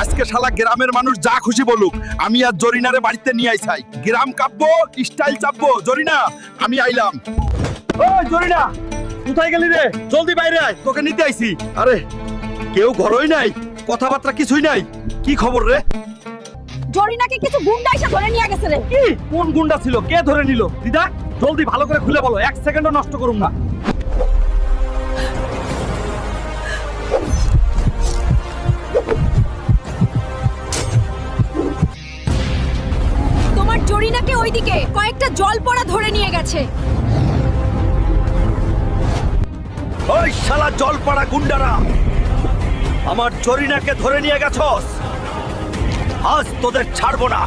আজকে শালা গ্রামের মানুষ যা খুশি বলুক, আমি আর জরিনারে বাড়িতে নিয়ে আইছাই। গ্রাম কাঁপবো, স্টাইল চাপবো। জরিনা, আমি আইলাম। ওই জরিনা, কোথায় গেলি রে? জলদি বাইরে আয়, তোকে নিতে আইছি। আরে কেউ ঘরই নাই, কথাবার্তা কিছুই নাই। কি খবর রে? জরিনাকে কিছু গুন্ডা এসে ধরে নিয়ে গেছে রে। কি? কোন গুন্ডা ছিল? কে ধরে নিল? দিদা, জলদি ভালো করে খুলে বলো, এক সেকেন্ডও নষ্ট করুম না। তোমার জরিনাকে ওইদিকে কয়েকটা জল পড়া ধরে নিয়ে গেছে। ওই শালা জলপাড়া গুন্ডারা, আমার জরিনাকে ধরে নিয়ে গেছস। আজ তোদের ছাড়বো না।